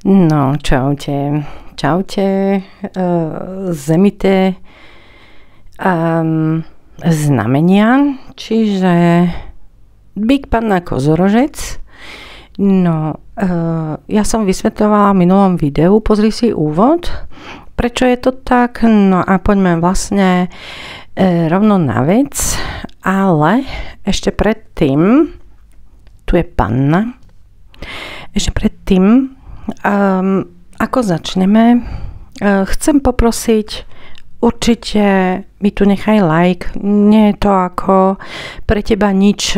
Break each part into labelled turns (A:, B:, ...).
A: No, čaute. Čaute, zemité znamenia, čiže Bík, Panna, Kozorožec. No, ja som vysvetľovala v minulom videu, pozri si úvod, prečo je to tak, no a poďme vlastne rovno na vec, ale ešte predtým, tu je Panna, ešte predtým, ako začneme, chcem poprosiť, určite mi tu nechaj like, nie je to ako pre teba nič,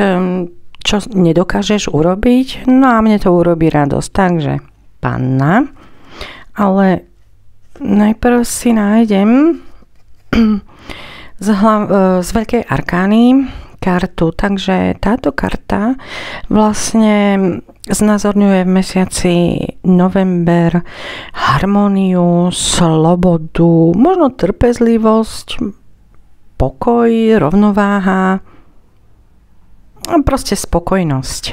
A: čo nedokážeš urobiť, no a mne to urobí radosť, takže Panna, ale najprv si nájdem z Veľkej arkány kartu, takže táto karta vlastne znázorňuje v mesiaci november harmóniu, slobodu, možno trpezlivosť, pokoj, rovnováha a proste spokojnosť.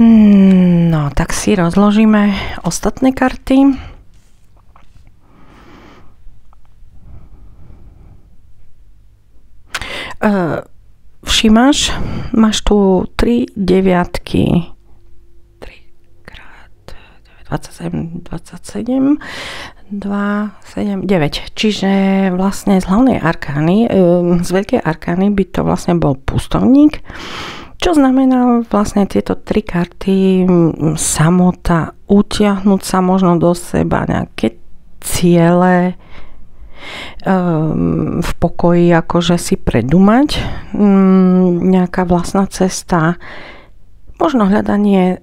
A: No, tak si rozložíme ostatné karty. Všimáš, máš tu 3 deviatky, 3 krát 27, 27, 2, 7, 9. Čiže vlastne z hlavnej arkány, z Veľkej arkány by to vlastne bol pustovník, čo znamená vlastne tieto 3 karty, samota, utiahnuť sa možno do seba, nejaké ciele, v pokoji akože si predumať, nejaká vlastná cesta, možno hľadanie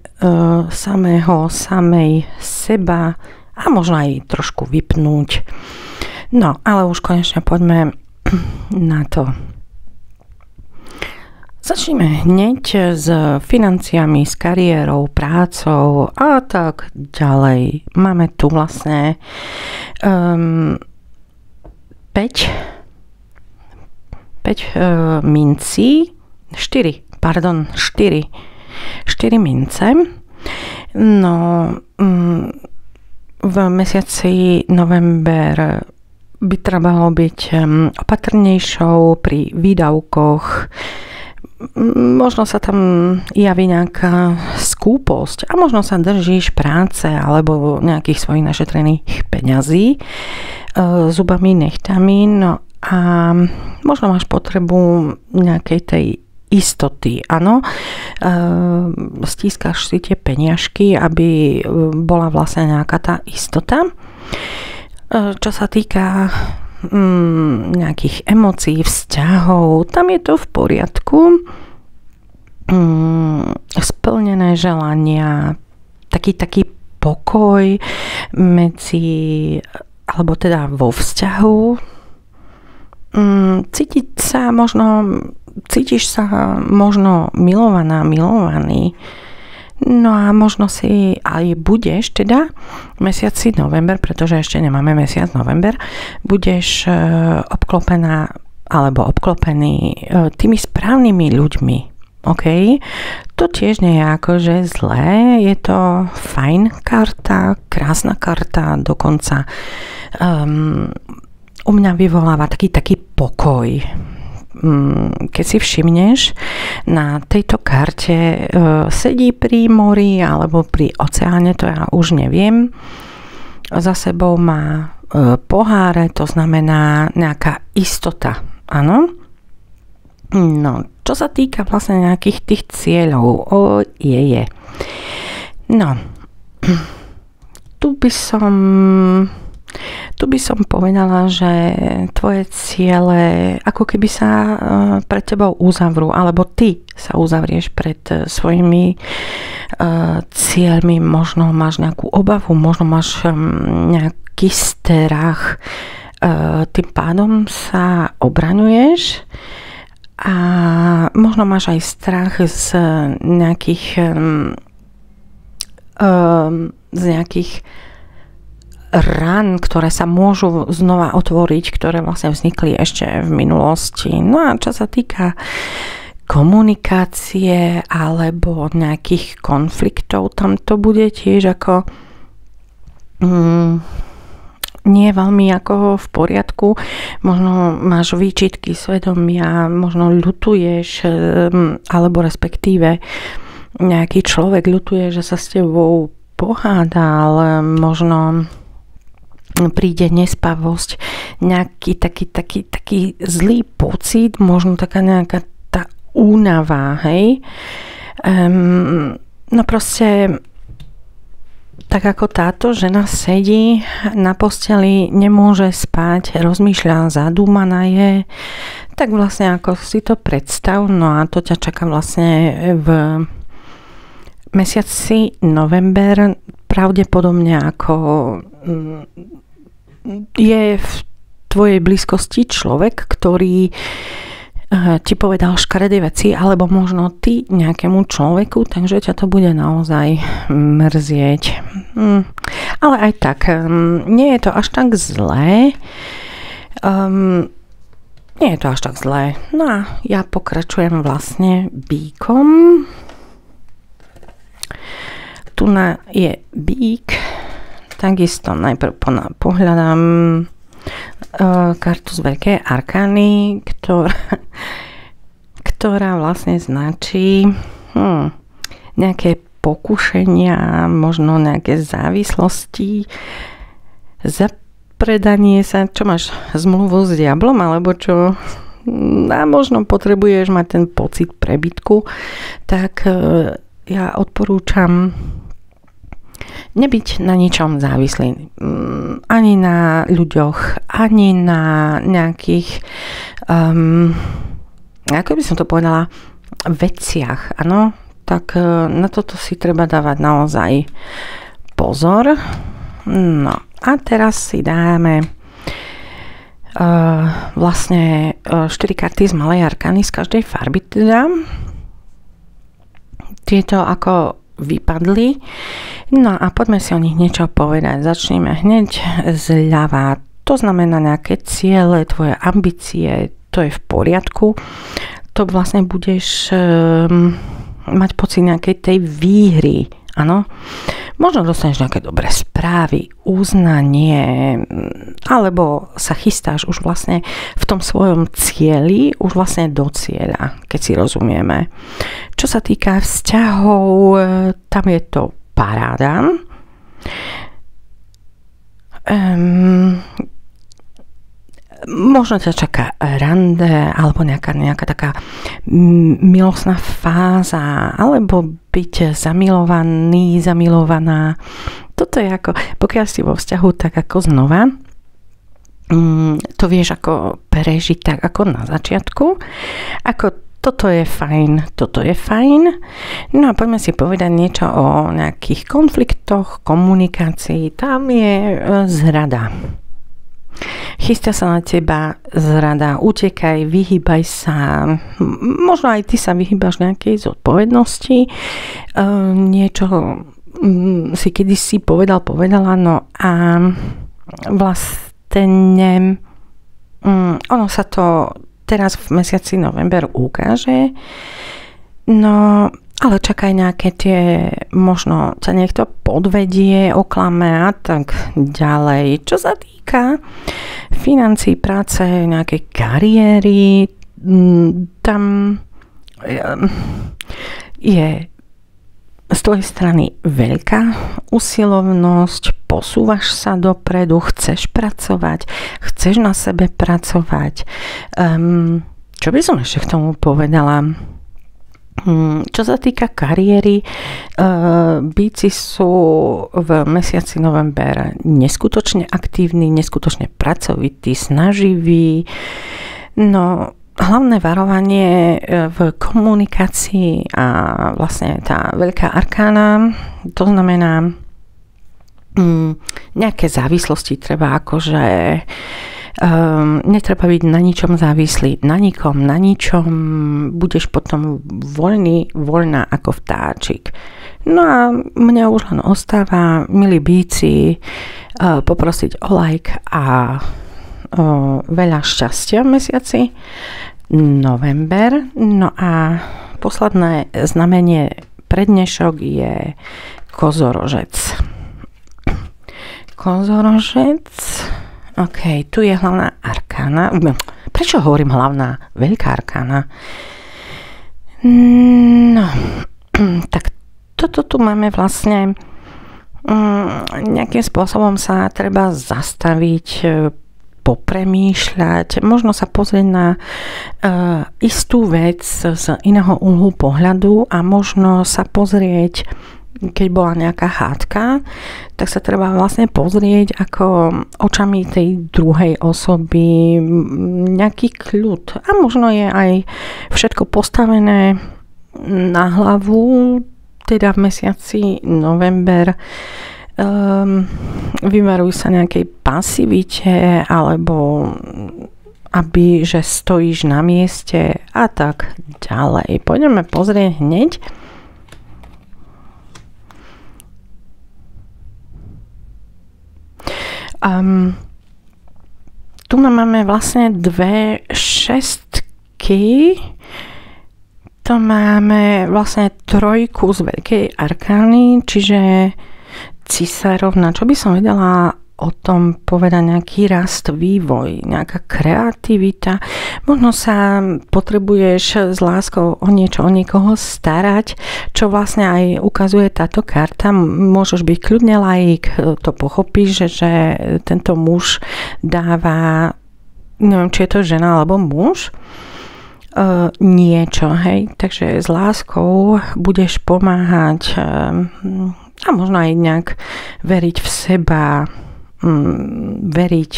A: samej seba a možno aj trošku vypnúť. No, ale už konečne poďme na to. Začneme hneď s financiami, s kariérou, prácou a tak ďalej. Máme tu vlastne 5 mincí, 4 mince. No, v mesiaci november by trebalo byť opatrnejšou pri výdavkoch. Možno sa tam javí nejaká skúposť a možno sa držíš práce alebo nejakých svojich našetrených peňazí zubami, nechtami, no a možno máš potrebu nejakej tej istoty, áno, stískaš si tie peniažky, aby bola vlastne nejaká tá istota. Čo sa týka nejakých emócií, vzťahov, tam je to v poriadku. Splnené želania, taký pokoj medzi, alebo teda vo vzťahu. Cítiš sa možno milovaná, milovaný. No a možno si aj budeš teda v mesiaci november, pretože ešte nemáme mesiac november, budeš obklopená alebo obklopený tými správnymi ľuďmi. OK? To tiež nie je akože zlé, je to fajn karta, krásna karta, dokonca u mňa vyvoláva taký pokoj. Keď si všimneš, na tejto karte sedí pri mori alebo pri oceáne, to ja už neviem. Za sebou má poháre, to znamená nejaká istota, áno? No, čo sa týka vlastne nejakých tých cieľov, je. No, tu by som povedala, že tvoje ciele ako keby sa pred tebou uzavrú, alebo ty sa uzavrieš pred svojimi cieľmi, možno máš nejakú obavu, možno máš nejaký strach, tým pádom sa obraňuješ a možno máš aj strach z nejakých rán, ktoré sa môžu znova otvoriť, ktoré vlastne vznikli ešte v minulosti. No a čo sa týka komunikácie alebo nejakých konfliktov. Tam to bude tiež ako nie veľmi ako v poriadku. Možno máš výčitky svedomia, možno ľutuješ, alebo respektíve nejaký človek ľutuje, že sa s tebou pohádal, možno príde nespavosť, nejaký taký zlý pocit, možno taká nejaká tá únava, hej. No proste tak ako táto žena sedí na posteli, nemôže spať, rozmýšľa, zadúmaná je, tak vlastne ako si to predstav, no a to ťa čaká vlastne v mesiaci november, pravdepodobne ako je v tvojej blízkosti človek, ktorý ti povedal škaredé veci, alebo možno ty nejakému človeku, takže ťa to bude naozaj mrzieť. Ale aj tak, nie je to až tak zlé. Nie je to až tak zlé. No a ja pokračujem vlastne bíkom. Tu je bík. Takisto najprv pohľadám kartu z Veľkej arkány, ktorá vlastne značí nejaké pokušenia, možno nejaké závislosti, zapredanie sa, čo máš zmluvu s diablom, alebo čo, a možno potrebuješ mať ten pocit prebytku, tak ja odporúčam nebyť na ničom závislý. Ani na ľuďoch, ani na nejakých ako by som to povedala, veciach, áno, tak na toto si treba dávať naozaj pozor. No a teraz si dáme vlastne 4 karty z malej arkány z každej farby teda. Tieto ako vypadli. No a poďme si o nich niečo povedať. Začneme hneď zľava. To znamená nejaké ciele, tvoje ambície, to je v poriadku. To vlastne budeš mať pocit nejakej tej výhry. Áno. Možno dostaneš nejaké dobré správy, uznanie, alebo sa chystáš už vlastne v tom svojom cieli, už vlastne do cieľa, keď si rozumieme. Čo sa týka vzťahov, tam je to paráda. Možno ťa čaká rande alebo nejaká taká milostná fáza, alebo byť zamilovaný, zamilovaná. Toto je ako, pokiaľ si vo vzťahu, tak ako znova to vieš ako prežiť tak ako na začiatku. Ako toto je fajn. No a poďme si povedať niečo o nejakých konfliktoch, komunikácii. Tam je zrada. Chystá sa na teba zrada, utekaj, vyhýbaj sa, možno aj ty sa vyhýbaš nejakej zodpovednosti, niečo si kedysi povedala, no a vlastne ono sa to teraz v mesiaci november ukáže, no ale čakaj nejaké tie, možno sa niekto podvedie, oklame a tak ďalej. Čo sa týka financií, práce, nejakej kariéry, tam je z tvojej strany veľká usilovnosť, posúvaš sa dopredu, chceš pracovať, chceš na sebe pracovať. Čo by som ešte k tomu povedala? Čo sa týka kariéry, bíci sú v mesiaci november neskutočne aktívni, neskutočne pracovití, snaživí. No, hlavné varovanie v komunikácii a vlastne tá veľká arkána, to znamená nejaké závislosti treba akože netreba byť na ničom závislý, na nikom, na ničom, budeš potom voľná ako vtáčik. No a mňa už len ostáva, milí bíci, poprosiť o like a veľa šťastia v mesiaci november. No a posledné znamenie pre dnešok je kozorožec. Kozorožec. OK, tu je hlavná arkána. Prečo hovorím hlavná? Veľká arkána. No, tak toto tu máme vlastne nejakým spôsobom sa treba zastaviť, popremýšľať, možno sa pozrieť na istú vec z iného uhlu pohľadu a možno sa pozrieť, keď bola nejaká hádka, tak sa treba vlastne pozrieť ako očami tej druhej osoby nejaký kľud. A možno je aj všetko postavené na hlavu, teda v mesiaci november. Vyvaruj sa nejakej pasivite alebo aby, že stojíš na mieste a tak ďalej. Poďme pozrieť hneď. Tu máme vlastne dve šestky. To máme vlastne trojku z veľkej arkány, čiže cisárovna. Čo by som vedela o tom povedať? Nejaký rast, vývoj, nejaká kreativita. Možno sa potrebuješ s láskou o niečo, o niekoho starať, čo vlastne aj ukazuje táto karta. Môžeš byť kľudne laik, to pochopíš, že tento muž dáva, neviem, či je to žena alebo muž, niečo, hej, takže s láskou budeš pomáhať a možno aj nejak veriť v seba, veriť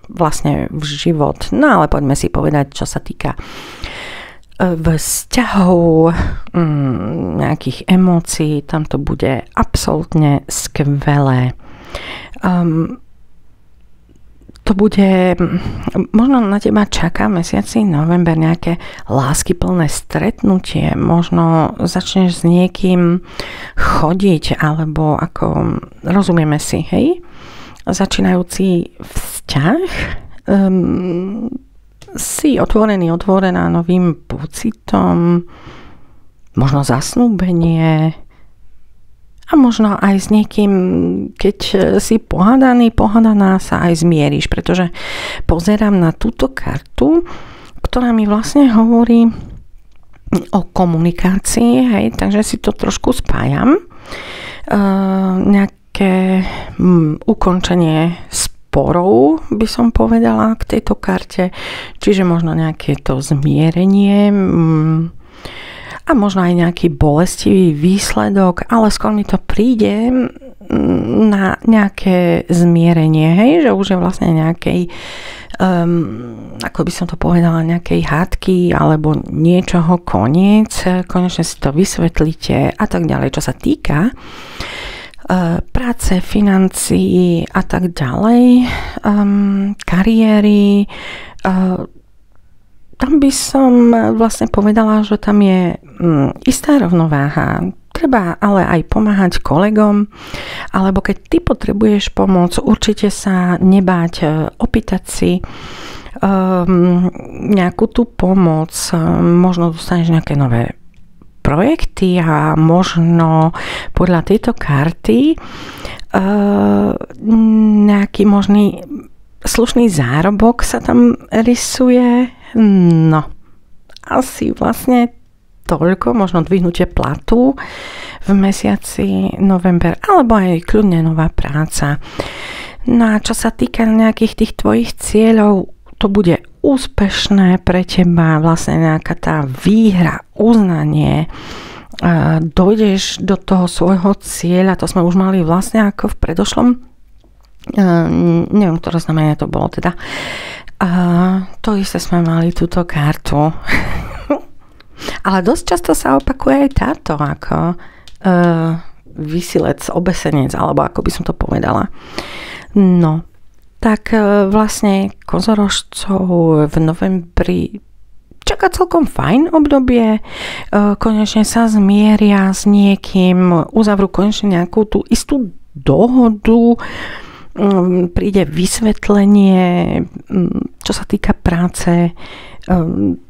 A: vlastne v život. No ale poďme si povedať, čo sa týka vzťahov, nejakých emócií, tam to bude absolútne skvelé. To bude, možno na teba čaká mesiaci november nejaké láskyplné stretnutie, možno začneš s niekým chodiť, alebo ako, rozumieme si, hej? Začínajúci vzťah, si otvorená novým pocitom, možno zasnúbenie, a možno aj s niekým, keď si pohádaná sa aj zmieriš, pretože pozerám na túto kartu, ktorá mi vlastne hovorí o komunikácii, hej, takže si to trošku spájam. Nejaké ukončenie sporov, by som povedala, k tejto karte, čiže možno nejaké to zmierenie, a možno aj nejaký bolestivý výsledok, ale skôr mi to príde na nejaké zmierenie, hej, že už je vlastne nejakej, ako by som to povedala, nejakej hádky alebo niečoho koniec, konečne si to vysvetlíte a tak ďalej, čo sa týka práce, financií a tak ďalej, kariéry. Tam by som vlastne povedala, že tam je istá rovnováha. Treba ale aj pomáhať kolegom, alebo keď ty potrebuješ pomoc, určite sa nebáť opýtať si nejakú tú pomoc. Možno dostaneš nejaké nové projekty a možno podľa tejto karty nejaký možný slušný zárobok sa tam rysuje. No, asi vlastne toľko, možno dvihnutie platu v mesiaci november, alebo aj kľudne nová práca. No a čo sa týka nejakých tých tvojich cieľov, to bude úspešné pre teba, vlastne nejaká tá výhra, uznanie, dojdeš do toho svojho cieľa, to sme už mali vlastne ako v predošlom, neviem, ktoré znamenie to bolo teda. To isté sme mali túto kartu. Ale dosť často sa opakuje aj táto ako vysilec, obesenec, alebo ako by som to povedala. No, tak vlastne kozorožcov v novembri čaká celkom fajn obdobie. Konečne sa zmieria s niekým, uzavrú konečne nejakú tú istú dohodu, príde vysvetlenie, čo sa týka práce,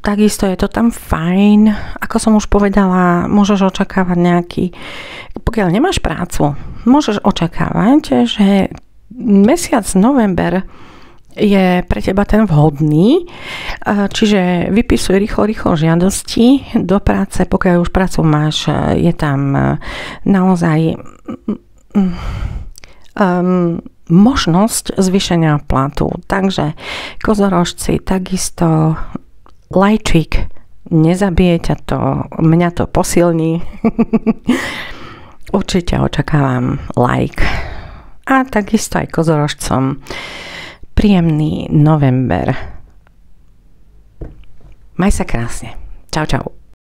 A: Takisto je to tam fajn. Ako som už povedala, môžeš očakávať nejaký... Pokiaľ nemáš prácu, môžeš očakávať, že mesiac november je pre teba ten vhodný, čiže vypisuj rýchlo žiadosti do práce, pokiaľ už prácu máš, je tam naozaj možnosť zvýšenia platu. Takže kozorožci, takisto lajčík, nezabije ťa to, mňa to posilní. Určite očakávam like. A takisto aj kozorožcom príjemný november. Maj sa krásne. Čau, čau.